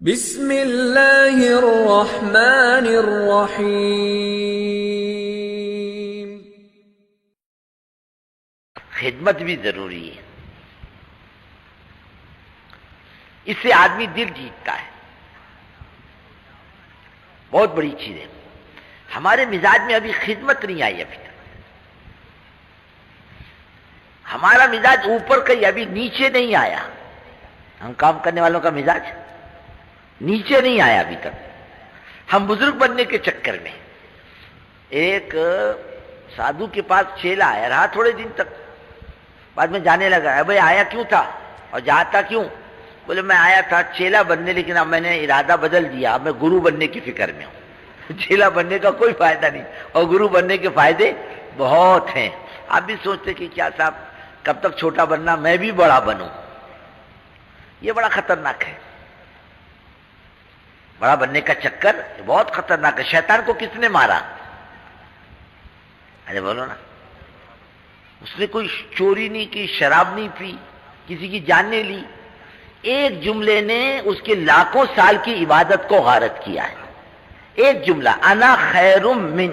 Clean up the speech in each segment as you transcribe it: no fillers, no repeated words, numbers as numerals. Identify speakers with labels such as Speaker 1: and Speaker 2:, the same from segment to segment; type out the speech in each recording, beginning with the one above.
Speaker 1: بسم اللہ الرحمن الرحیم۔
Speaker 2: خدمت بھی ضروری ہے، اس سے آدمی دل جیتتا ہے، بہت بڑی چیز ہے۔ ہمارے مزاج میں ابھی خدمت نہیں آئی، ابھی تک ہمارا مزاج اوپر کا ہی، ابھی نیچے نہیں آیا۔ ہم کام کرنے والوں کا مزاج نیچے نہیں آیا ابھی تک۔ ہم بزرگ بننے کے چکر میں، ایک سادھو کے پاس چیلا آیا، رہا تھوڑے دن تک، بعد میں جانے لگا، بھائی آیا کیوں تھا اور جاتا کیوں؟ بولے میں آیا تھا چیلا بننے، لیکن اب میں نے ارادہ بدل دیا، اب میں گرو بننے کی فکر میں ہوں۔ چیلا بننے کا کوئی فائدہ نہیں، اور گرو بننے کے فائدے بہت ہیں۔ آپ بھی سوچتے کہ کیا صاحب کب تک چھوٹا بننا، میں بھی بڑا بنوں۔ یہ بڑا خطرناک ہے، بڑا بننے کا چکر بہت خطرناک ہے۔ شیطان کو کس نے مارا؟ ارے بولو نا، اس نے کوئی چوری نہیں کی، شراب نہیں پی، کسی کی جان نہیں لی، ایک جملے نے اس کے لاکھوں سال کی عبادت کو غارت کیا ہے۔ ایک جملہ، انا خیر من،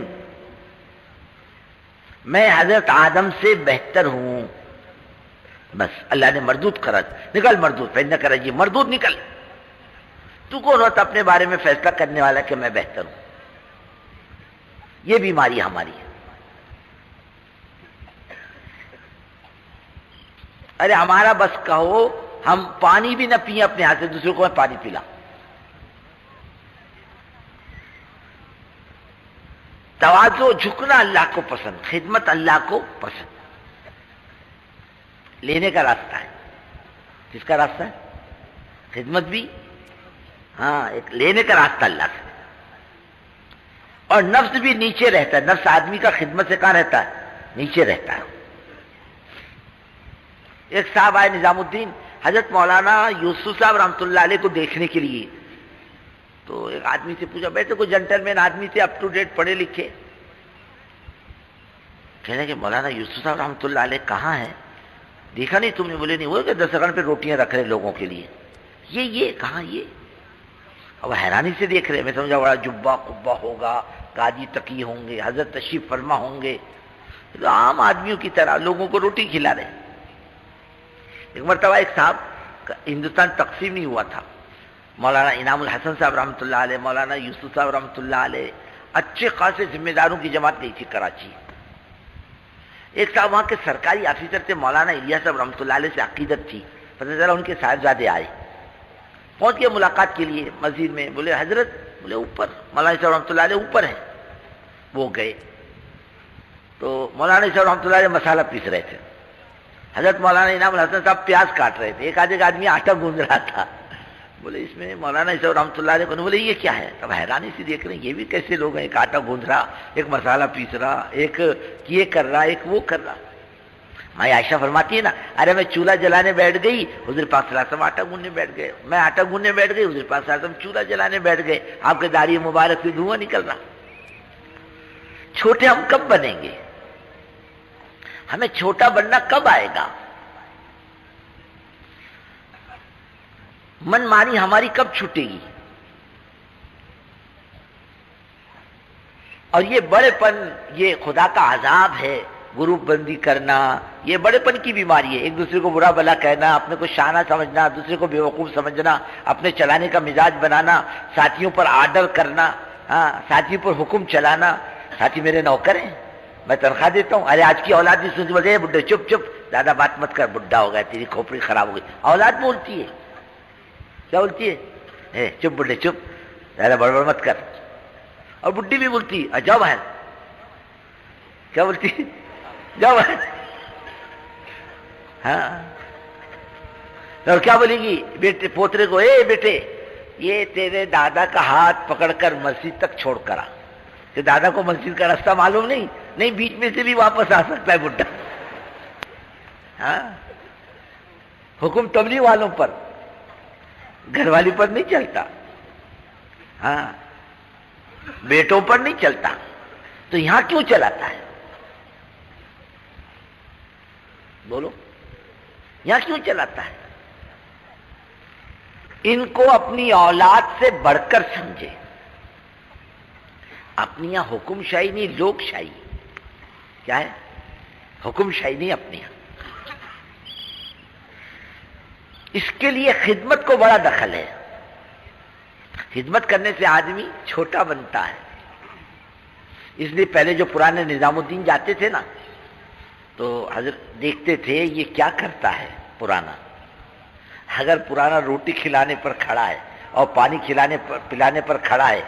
Speaker 2: میں حضرت آدم سے بہتر ہوں، بس اللہ نے مردود کرا، نکل مردود، پھر نہ کرا جی مردود نکل۔ تو کون ہوتا اپنے بارے میں فیصلہ کرنے والا کہ میں بہتر ہوں؟ یہ بیماری ہماری ہے۔ ارے ہمارا بس کہو ہم پانی بھی نہ پیئیں اپنے ہاتھ سے، دوسروں کو میں پانی پلاؤں۔ تواضع، جھکنا اللہ کو پسند، خدمت اللہ کو پسند، لینے کا راستہ ہے۔ کس کا راستہ ہے؟ خدمت بھی، ہاں، ایک لینے کا راستہ اللہ سے۔ اور نفس بھی نیچے رہتا ہے، نفس آدمی کا خدمت سے کہاں رہتا ہے؟ نیچے رہتا ہے۔ ایک صاحب آئے نظام الدین، حضرت مولانا یوسف صاحب رحمۃ اللہ علیہ کو دیکھنے کے لیے، تو ایک آدمی سے پوچھا، بیٹھے کوئی جنٹل مین آدمی تھے، اپ ٹو ڈیٹ پڑھے لکھے، کہنے کہ مولانا یوسف صاحب رحمۃ اللہ علیہ کہاں ہے؟ دیکھا نہیں تم نے؟ بولے نہیں، وہ کہ دسترخوان پہ روٹیاں رکھ رہے لوگوں کے لیے۔ یہ کہاں؟ یہ اب حیرانی سے دیکھ رہے، میں سمجھا بڑا جبہ قبہ ہوگا، قاضی تقی ہوں گے، حضرت تشریف فرما ہوں گے، تو عام آدمیوں کی طرح لوگوں کو روٹی کھلا رہے۔ ایک مرتبہ ایک صاحب، ہندوستان تقسیم نہیں ہوا تھا، مولانا انعام الحسن صاحب رحمۃ اللہ علیہ، مولانا یوسف صاحب رحمۃ اللہ علیہ، اچھے خاصے ذمہ داروں کی جماعت گئی تھی کراچی۔ ایک صاحب وہاں کے سرکاری آفیسر تھے، مولانا الیاس صاحب رحمۃ اللہ علیہ سے عقیدت تھی، پتہ چلا ان کے صاحبزادے آئے، پہنچ گئے ملاقات کے لیے مسجد میں، بولے حضرت، بولے اوپر، مولانا صاحب رحمۃ اللہ علیہ اوپر ہیں۔ وہ گئے تو مولانا صاحب رحمۃ اللہ علیہ مسالہ پیس رہے تھے، حضرت مولانا انعام الحسن صاحب پیاز کاٹ رہے تھے، ایک آدمی آٹا گوندھ رہا تھا۔ بولے اس میں مولانا صاحب رحمۃ اللہ علیہ کو بولے یہ کیا ہے؟ تب حیرانی سے دیکھ رہے ہیں یہ بھی کیسے لوگ ہیں، ایک آٹا گوندھ رہا، ایک مسالہ پیس رہا، ایک یہ کر رہا، ایک وہ کر رہا۔ ماں عائشہ فرماتی ہے نا، ارے میں چولہا جلانے بیٹھ گئی، حضور پاک صلی اللہ علیہ وسلم آٹا گوندنے بیٹھ گئے، میں آٹا گوندنے بیٹھ گئی، حضور پاک صلی اللہ علیہ وسلم چولہا جلانے بیٹھ گئے، آپ کے داڑھی مبارک سے دھواں نکل رہا۔ چھوٹے ہم کب بنیں گے؟ ہمیں چھوٹا بننا کب آئے گا؟ من مانی ہماری کب چھوٹے گی؟ اور یہ بڑے پن، یہ خدا کا عذاب ہے، گروپ بندی کرنا، یہ بڑے پن کی بیماری ہے۔ ایک دوسرے کو برا بلا کہنا، اپنے کو شانہ سمجھنا، دوسرے کو بیوقوف سمجھنا، اپنے چلانے کا مزاج بنانا، ساتھیوں پر آرڈر کرنا، ہاں، ساتھیوں پر حکم چلانا۔ ساتھی میرے نوکر ہیں، میں تنخواہ دیتا ہوں، ارے آج کی اولاد بھی سنتی، بولتے بڈھے چپ چپ، زیادہ بات مت کر، بڈھا ہو گیا، تیری کھوپڑی خراب ہو گئی۔ اولاد بولتی ہے، کیا بولتی ہے؟ چپ بڈھے چپ، زیادہ بڑبڑ مت کر۔ اور بڈھی بھی بولتی ہے، جاؤ باہر، کیا بولتی ہے؟ جاؤ باہر۔ ہاں، اور کیا بولے گی بیٹے پوترے کو، اے بیٹے یہ تیرے دادا کا ہاتھ پکڑ کر مسجد تک چھوڑ کر آ، کہ دادا کو مسجد کا راستہ معلوم نہیں، نہیں بیچ میں سے بھی واپس آ سکتا ہے بڈھا۔ ہاں، حکم تبلیغ والوں پر، گھر والی پر نہیں چلتا، ہاں، بیٹوں پر نہیں چلتا، تو یہاں کیوں چلاتا ہے؟ بولو، یہاں کیوں چلاتا ہے؟ ان کو اپنی اولاد سے بڑھ کر سمجھے. اپنی یہاں حکم شاہی نہیں، لوک شاہی. کیا ہے؟ حکم شاہی نہیں اپنی یہاں. اس کے لیے خدمت کو بڑا دخل ہے. خدمت کرنے سے آدمی چھوٹا بنتا ہے. اس لیے پہلے جو پرانے نظام الدین جاتے تھے نا تو حضرت دیکھتے تھے یہ کیا کرتا ہے پرانا. اگر پرانا روٹی کھلانے پر کھڑا ہے اور پانی پلانے پر کھڑا ہے،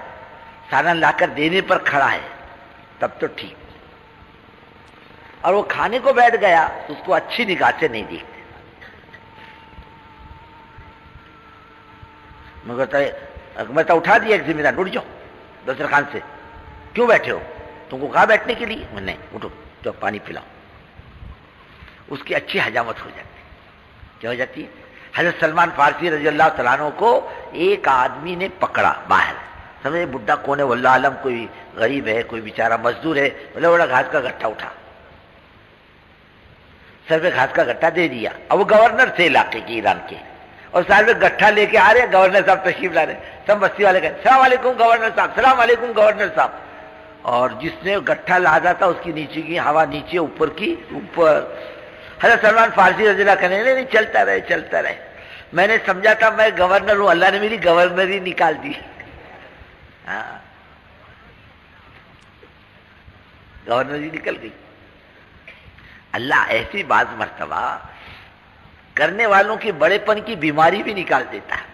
Speaker 2: سالن لا کر دینے پر کھڑا ہے، تب تو ٹھیک. اور وہ کھانے کو بیٹھ گیا تو اس کو اچھی نگاہ سے نہیں دیکھتے. میں تو اٹھا دیا ایک ذمہ دار، اٹھ جاؤ دسترخوان سے. کیوں بیٹھے ہو؟ تم کو کہا بیٹھنے کے لیے؟ نہیں، اٹھو تو پانی پلاؤ. اس کی اچھی حجامت ہو جاتی. کیا ہو جاتی ہے؟ حضرت سلمان فارسی رضی اللہ تعالیٰ عنہ کو ایک آدمی نے پکڑا باہر. سمجھے بڈھا کون ہے واللہ عالم، کوئی غریب ہے، کوئی بیچارہ مزدور ہے. بولے بڑا گھاس کا گٹھا اٹھا، سر پہ گھاس کا گٹھا دے دیا. اب وہ گورنر تھے علاقے کے، ایران کے، اور سال میں گٹھا لے کے آ رہے. گورنر صاحب تشریف لا رہے. سب بستی والے کہتے السلام علیکم گورنر صاحب، السلام علیکم گورنر صاحب. اور جس نے گٹھا لادا تھا اس کی نیچے کی ہوا نیچے، اوپر کی اوپر. حضرت سلمان فارسی رضی اللہ کہنے نہیں چلتا رہے چلتا رہے. میں نے سمجھا تھا میں گورنر ہوں، اللہ نے میری گورنری نکال دی. ہاں، گورنری نکل گئی. اللہ ایسی بعض مرتبہ کرنے والوں کی بڑے پن کی بیماری بھی نکال دیتا ہے.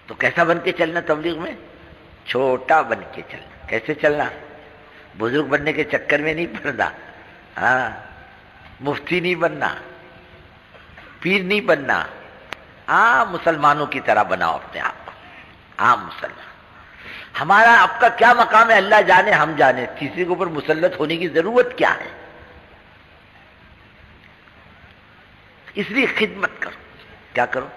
Speaker 2: تو کیسا بن کے چلنا تبلیغ میں؟ چھوٹا بن کے چلنا. کیسے چلنا؟ بزرگ بننے کے چکر میں نہیں پڑنا. ہاں، مفتی نہیں بننا، پیر نہیں بننا. عام مسلمانوں کی طرح بناؤ اپنے آپ کو، عام مسلمان. ہمارا اب کا کیا مقام ہے اللہ جانے، ہم جانے. تیسرے کے اوپر مسلط ہونے کی ضرورت کیا ہے؟ اس لیے خدمت کرو. کیا کرو؟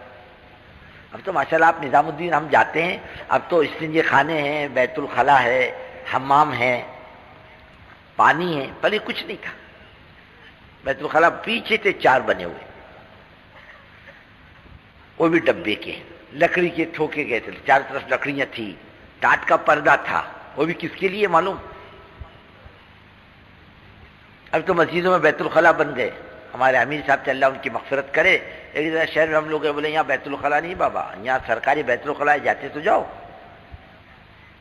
Speaker 2: اب تو ماشاءاللہ آپ نظام الدین ہم جاتے ہیں، اب تو استنجے خانے ہیں، بیت الخلا ہے، حمام ہے، پانی ہے. پہلے کچھ نہیں تھا. بیت الخلا پیچھے تھے 4 بنے ہوئے، وہ بھی ڈبے کے، لکڑی کے ٹھوکے گئے تھے، چاروں طرف لکڑیاں تھی، ٹاٹ کا پردہ تھا. وہ بھی کس کے لیے معلوم؟ اب تو مسجدوں میں بیت الخلا بن گئے. ہمارے امیر صاحب سے اللہ ان کی مغفرت کرے، ایک شہر میں ہم لوگ بولے یہاں بیت الخلا نہیں بابا، یہاں سرکاری بیت الخلا جاتے تو جاؤ.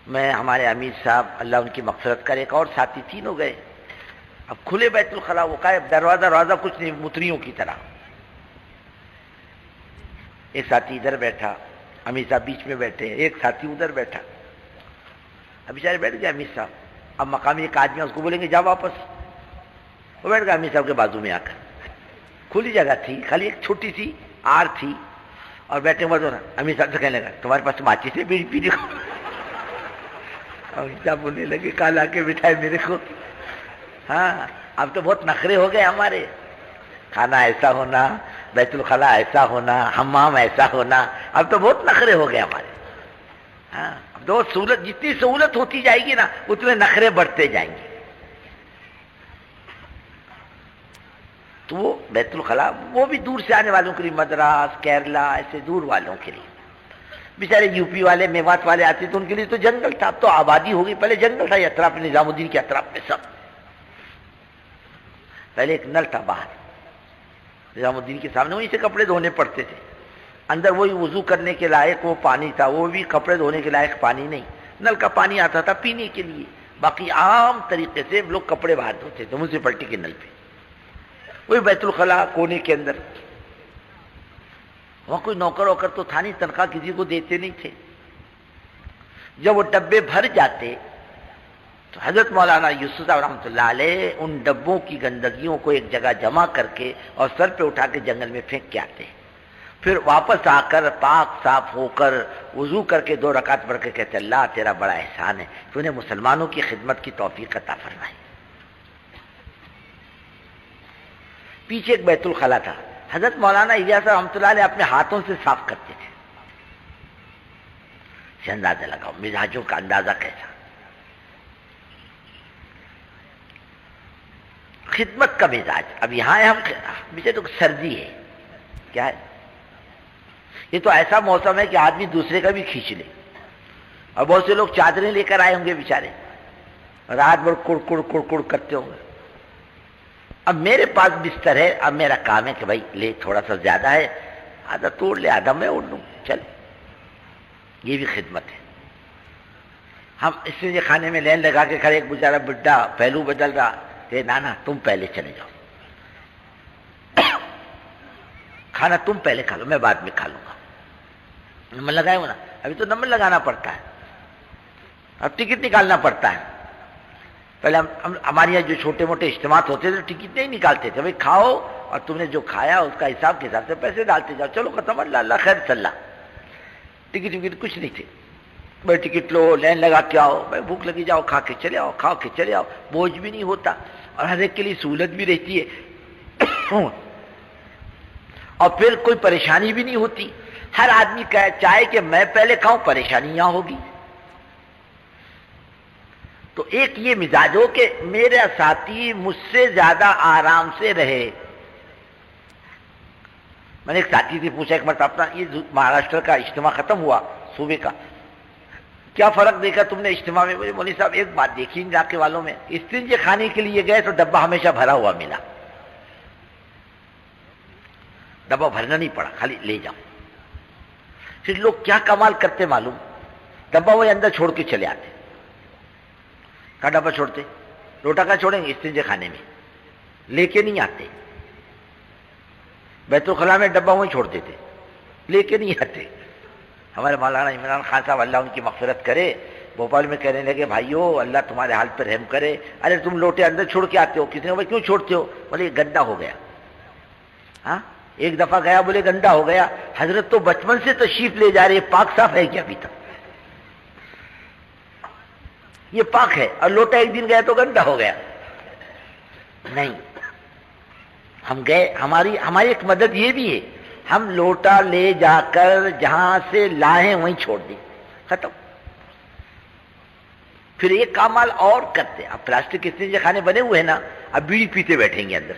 Speaker 2: میں، ہمارے امیر صاحب اللہ ان کی مغفرت کرے، ایک اور ساتھی، تینوں گئے. اب کھلے بیت الخلا، وہ کہا دروازہ کچھ نہیں، متریوں کی طرح. ایک ساتھی ادھر بیٹھا، امیر صاحب بیچ میں بیٹھے، ایک ساتھی ادھر بیٹھا. اب بیچارے بیٹھ گئے امیر صاحب. اب مقامی ایک آدمی اس کو بولیں گے جا واپس. وہ بیٹھ گیا امیر صاحب کے بازو میں آ کر. کھلی جگہ تھی، خالی ایک چھوٹی سی آر تھی، اور بیٹھے بعد امیر صاحب سے کہنے لگا تمہارے پاس ماچس ہے بیڑی پینے کو؟ امیر صاحب بولنے لگے کہاں لا کے بٹھائے میرے کو. ہاں، اب تو بہت نخرے ہو گئے ہمارے. کھانا ایسا ہونا، بیت الخلا ایسا ہونا، حمام ایسا ہونا، اب تو بہت نخرے ہو گئے ہمارے. ہاں، اب تو سہولت، جتنی سہولت ہوتی جائے گی نا اتنے نخرے بڑھتے جائیں گے. تو وہ بیت الخلا وہ بھی دور سے آنے والوں کے لیے، مدراس، کیرلا، ایسے دور والوں کے لیے. بیچارے یو پی والے، میوات والے آتے تو ان کے لیے تو جنگل تھا. اب تو آبادی ہو گئی، پہلے جنگل تھا یہ اطراف میں، نظام الدین کے اطراف میں سب. پہلے ایک نل تھا باہر نظام الدین کے سامنے، وہیں سے کپڑے دھونے پڑتے تھے. اندر وہی وضو کرنے کے لائق وہ پانی تھا، وہ بھی کپڑے دھونے کے لائق پانی نہیں. نل کا پانی آتا تھا پینے کے لیے، باقی عام طریقے سے لوگ کپڑے باہر دھوتے تھے میونسپلٹی کے نل پہ. وہی بیت الخلا کونے کے اندر. وہاں کوئی نوکر ووکر تو تھا نہیں، تنخواہ کسی کو دیتے نہیں تھے. جب وہ ڈبے بھر جاتے تو حضرت مولانا یوسف صاحب رحمۃ اللہ علیہ ان ڈبوں کی گندگیوں کو ایک جگہ جمع کر کے اور سر پہ اٹھا کے جنگل میں پھینک کے آتے. پھر واپس آ کر پاک صاف ہو کر وضو کر کے 2 رکعت پڑھ کے کہتے اللہ تیرا بڑا احسان ہے، تو نے مسلمانوں کی خدمت کی توفیق عطا فرمائی. پیچھے ایک بیت الخلا تھا، حضرت مولانا الیاس رحمۃ اللہ علیہ اپنے ہاتھوں سے صاف کرتے تھے. سے اندازہ لگاؤ مزاجوں کا اندازہ کیسا. خدمت کا مزاج. اب یہاں ہم پیچھے تو سردی ہے، کیا ہے؟ یہ تو ایسا موسم ہے کہ آدمی دوسرے کا بھی کھینچ لے. اور بہت سے لوگ چادریں لے کر آئے ہوں گے بیچارے, رات بھر کڑ کڑ کڑ کڑ کرتے ہوں گے. اب میرے پاس بستر ہے, اب میرا کام ہے کہ بھائی لے, تھوڑا سا زیادہ ہے, آدھا توڑ لے, آدھا میں اوڑھ لوں, چل. یہ بھی خدمت ہے. ہم اس لیے کھانے میں لین لگا کے کھڑے, ایک بیچارہ بڈھا پہلو بدل رہا کہ نانا تم پہلے چلے جاؤ, کھانا تم پہلے کھا لو, میں بعد میں کھا لوں گا. نمبر لگائے ہو نا, ابھی تو نمبر لگانا پڑتا ہے, اب ٹکٹ نکالنا پڑتا ہے. پہلے ہمارے یہاں جو چھوٹے موٹے اجتماعات ہوتے تھے ٹکٹ نہیں نکالتے تھے, بھائی کھاؤ اور تم نے جو کھایا اس کا حساب کے حساب سے پیسے ڈالتے جاؤ, چلو ختم, اللہ اللہ خیر صلی اللہ. ٹکٹ وکٹ کچھ نہیں تھے, بھائی ٹکٹ لو, لین لگا کے آؤ, بھائی بھوک لگی جاؤ, کھا کے چلے آؤ, کھا کے چلے آؤ, بوجھ بھی نہیں ہوتا اور ہر ایک کے لیے سہولت بھی رہتی ہے اور پھر کوئی پریشانی بھی نہیں ہوتی. ہر آدمی چاہے کہ میں پہلے کھاؤں, پریشانی یہاں ہوگی. تو ایک یہ مزاج ہو کہ میرا ساتھی مجھ سے زیادہ آرام سے رہے. میں نے ایک ساتھی سے پوچھا ایک مرتبہ, اپنا یہ مہاراشٹر کا اجتماع ختم ہوا صوبے کا, کیا فرق دیکھا تم نے اجتماع میں؟ مجھے مولوی صاحب ایک بات دیکھی ان علاقے والوں میں, استنجے کھانے کے لیے گئے تو ڈبہ ہمیشہ بھرا ہوا ملا, ڈبہ بھرنا نہیں پڑا, خالی لے جاؤ. پھر لوگ کیا کمال کرتے معلوم, ڈبہ وہ اندر چھوڑ کے چلے آتے. کہاں ڈبہ چھوڑتے؟ لوٹا کا چھوڑیں گے استنجے خانے میں, لے کے نہیں آتے. بیت الخلاء میں ڈبہ وہیں چھوڑ دیتے, لے کے نہیں آتے. ہمارے مولانا عمران خان صاحب اللہ ان کی مغفرت کرے, بھوپال میں کہنے لگے بھائیو اللہ تمہارے حال پر رحم کرے, ارے تم لوٹے اندر چھوڑ کے آتے ہو. کسی نے بھائی کیوں چھوڑتے ہو؟ بولے یہ گندا ہو گیا. ہاں ایک دفعہ گیا, بولے گندا ہو گیا. حضرت تو بچپن سے تشریف لے جا رہے, پاک صاف ہے کیا ابھی تک؟ یہ پاک ہے, اور لوٹا ایک دن گیا تو گندا ہو گیا. نہیں, ہم گئے, ہماری ایک مدد یہ بھی ہے, ہم لوٹا لے جا کر جہاں سے لائیں وہیں چھوڑ دیں, ختم. پھر ایک کامال اور کرتے, اب پلاسٹک استنجے خانے بنے ہوئے ہیں نا, اب بیڑی پیتے بیٹھیں گے اندر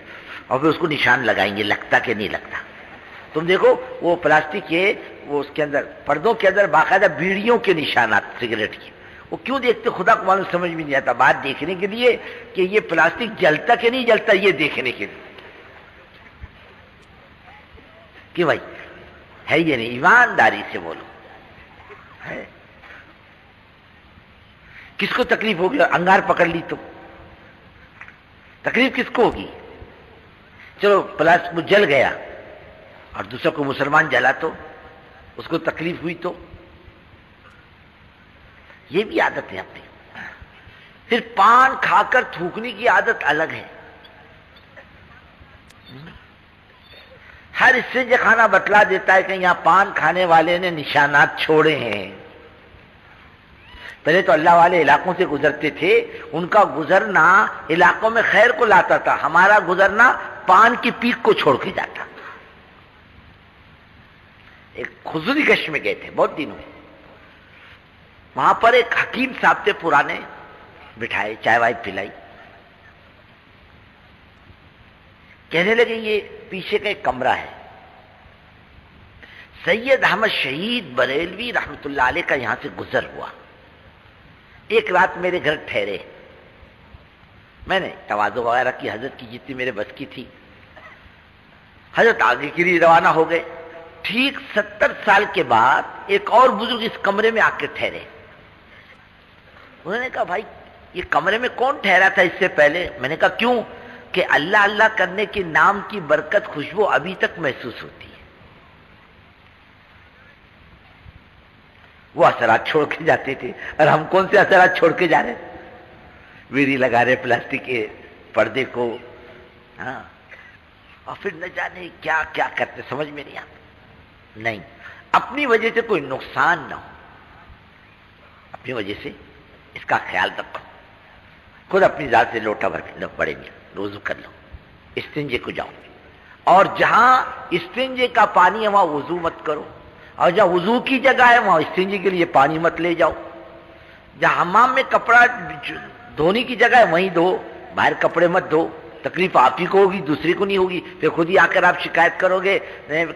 Speaker 2: اور پھر اس کو نشان لگائیں گے, لگتا کہ نہیں لگتا. تم دیکھو وہ پلاسٹک کے وہ اس کے اندر پردوں کے اندر باقاعدہ بیڑیوں کے نشانات سگریٹ کے, وہ کیوں دیکھتے خدا کو معلوم, سمجھ میں نہیں آتا. بات دیکھنے کے لیے کہ یہ پلاسٹک جلتا کہ نہیں جلتا, یہ دیکھنے کے لیے کہ بھائی ہے یہ نہیں. ایمانداری سے بولو, ہے کس کو تکلیف ہوگی؟ انگار پکڑ لی تو تکلیف کس کو ہوگی؟ چلو پلاسٹک جل گیا اور دوسرا کو مسلمان جلا تو اس کو تکلیف ہوئی تو یہ بھی عادت ہے اپنی. پھر پان کھا کر تھوکنے کی عادت الگ ہے. ہر استنجے خانہ بتلا دیتا ہے کہ یہاں پان کھانے والے نے نشانات چھوڑے ہیں. پہلے تو اللہ والے علاقوں سے گزرتے تھے, ان کا گزرنا علاقوں میں خیر کو لاتا تھا, ہمارا گزرنا پان کی پیک کو چھوڑ کے جاتا. ایک خزوری گشت میں گئے تھے بہت دنوں میں, وہاں پر ایک حکیم صاحب تھے پرانے, بٹھائے, چائے وائے پلائی, کہنے لگے یہ پیچھے کا ایک کمرہ ہے, سید احمد شہید بریلوی رحمت اللہ علیہ کا یہاں سے گزر ہوا, ایک رات میرے گھر ٹھہرے. میں نے تواضع وغیرہ کی, حضرت کی جتنی میرے بس کی تھی. حضرت آگے کے لیے روانہ ہو گئے. ٹھیک 70 سال کے بعد ایک اور بزرگ اس کمرے میں آ کے ٹھہرے. انہوں نے کہا بھائی یہ کمرے میں کون ٹھہرا تھا اس سے پہلے؟ میں نے کہا کیوں؟ کہ اللہ اللہ کرنے کے نام کی برکت خوشبو ابھی تک محسوس ہوتی ہے. وہ اثرات چھوڑ کے جاتے تھے, اور ہم کون سے اثرات چھوڑ کے جا رہے؟ ویری لگا رہے پلاسٹک کے پردے کو, ہاں, اور پھر نہ جانے کیا کیا کرتے, سمجھ میں نہیں آتا. نہیں, اپنی وجہ سے کوئی نقصان نہ ہو, اپنی وجہ سے اس کا خیال رکھو. خود اپنی ذات سے لوٹا بھر پڑے گی, وضو کر لو, استنجے کو جاؤ, اور جہاں استنجے کا پانی ہے وہاں وضو مت کرو, اور جہاں وضو کی جگہ ہے وہاں استنجے کے لیے پانی مت لے جاؤ. جہاں حمام میں کپڑا دھونے کی جگہ ہے وہیں دھو, باہر کپڑے مت دھو. تکلیف آپ ہی کو ہوگی، دوسری کو نہیں ہوگی. پھر خود ہی آ کر آپ شکایت کرو گے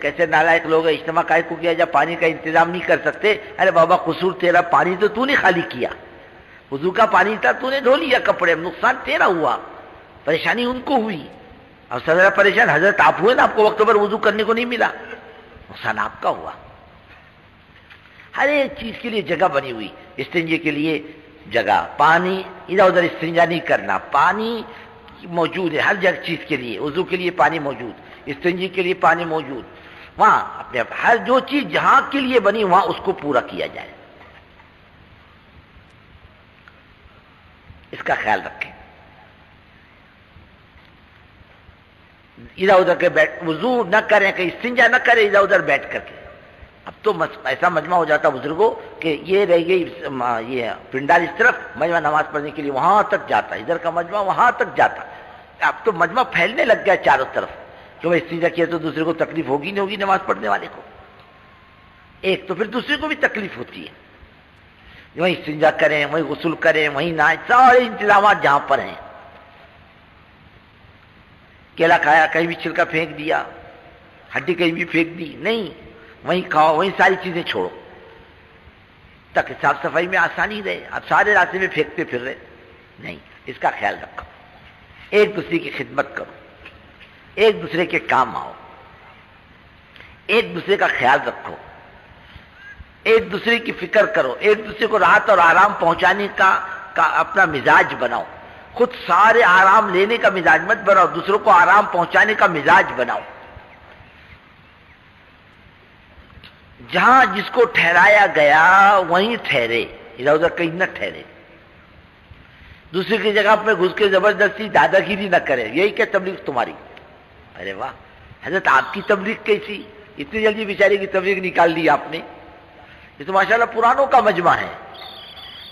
Speaker 2: کیسے نالائق لوگ ہیں، اجتماع کائے کو کیا جب پانی کا انتظام نہیں کر سکتے. ارے بابا قصور تیرا، پانی تو نے خالی کیا، وضو کا پانی تھا تو نے دھو لیا کپڑے، نقصان تیرا ہوا، پریشانی ان کو ہوئی. اب سر پریشان حضرت آپ ہوئے نا، آپ کو وقت پر وضو کرنے کو نہیں ملا، نقصان آپ کا ہوا. ہر ایک چیز کے لیے جگہ بنی ہوئی، استنجے کے لیے جگہ، پانی ادھر ادھر استنجا نہیں کرنا، پانی موجود ہے ہر جگہ چیز کے لیے. وضو کے لیے پانی موجود، استنجے کے لیے پانی موجود. وہاں اپنے ہر جو چیز جہاں کے لیے بنی وہاں اس کو پورا کیا جائے، اس کا خیال رکھیں. ادھر ادھر کے وضو نہ کریں، کہ استنجا نہ کریں ادھر ادھر بیٹھ کر کے. اب تو ایسا مجمع ہو جاتا بزرگوں کہ یہ رہ گئی یہ پنڈال اس طرف، مجمع نماز پڑھنے کے لیے وہاں تک جاتا، ادھر کا مجمع وہاں تک جاتا. اب تو مجمع پھیلنے لگ گیا چاروں طرف کہ وہ استنجا کیا تو دوسرے کو تکلیف ہوگی نہیں ہوگی، نماز پڑھنے والے کو ایک تو پھر دوسرے کو بھی تکلیف ہوتی ہے. وہیں استنجا کریں، وہیں غسل کریں، وہیں نہائیں، سارے انتظامات جہاں پر ہیں. کیلا کھایا کہیں بھی چھلکا پھینک دیا، ہڈی کہیں بھی پھینک دی، نہیں، وہیں کھاؤ، وہیں ساری چیزیں چھوڑو تاکہ صاف صفائی میں آسانی رہے. اب سارے راستے میں پھینکتے پھر رہے نہیں، اس کا خیال رکھو. ایک دوسرے کی خدمت کرو، ایک دوسرے کے کام آؤ، ایک دوسرے کا خیال رکھو، ایک دوسرے کی فکر کرو، ایک دوسرے کو راحت اور آرام پہنچانے کا اپنا مزاج بناؤ. خود سارے آرام لینے کا مزاج مت بناؤ، دوسروں کو آرام پہنچانے کا مزاج بناؤ. جہاں جس کو ٹھہرایا گیا وہیں ٹھہرے، ادھر ادھر کہیں نہ ٹھہرے. دوسرے کی جگہ میں گھس کے زبردستی دادا گیری نہ کرے. یہی کہ تبلیغ تمہاری؟ ارے واہ حضرت، آپ کی تبلیغ کیسی؟ اتنی جلدی بیچارے کی تبلیغ نکال دی آپ نے. یہ تو ماشاءاللہ پرانوں کا مجمع ہے.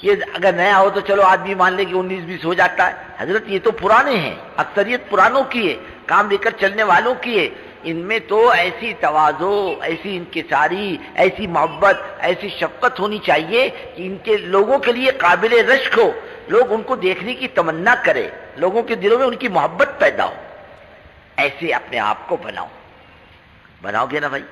Speaker 2: یہ اگر نیا ہو تو چلو آدمی مان لے کہ 19-20 ہو جاتا ہے. حضرت یہ تو پرانے ہیں، اکثریت پرانوں کی ہے، کام لے کر چلنے والوں کی ہے. ان میں تو ایسی تواضع، ایسی انکساری، ایسی محبت، ایسی شفقت ہونی چاہیے کہ ان کے لوگوں کے لیے قابل رشک ہو، لوگ ان کو دیکھنے کی تمنا کرے، لوگوں کے دلوں میں ان کی محبت پیدا ہو. ایسے اپنے آپ کو بناؤ گے نا بھائی؟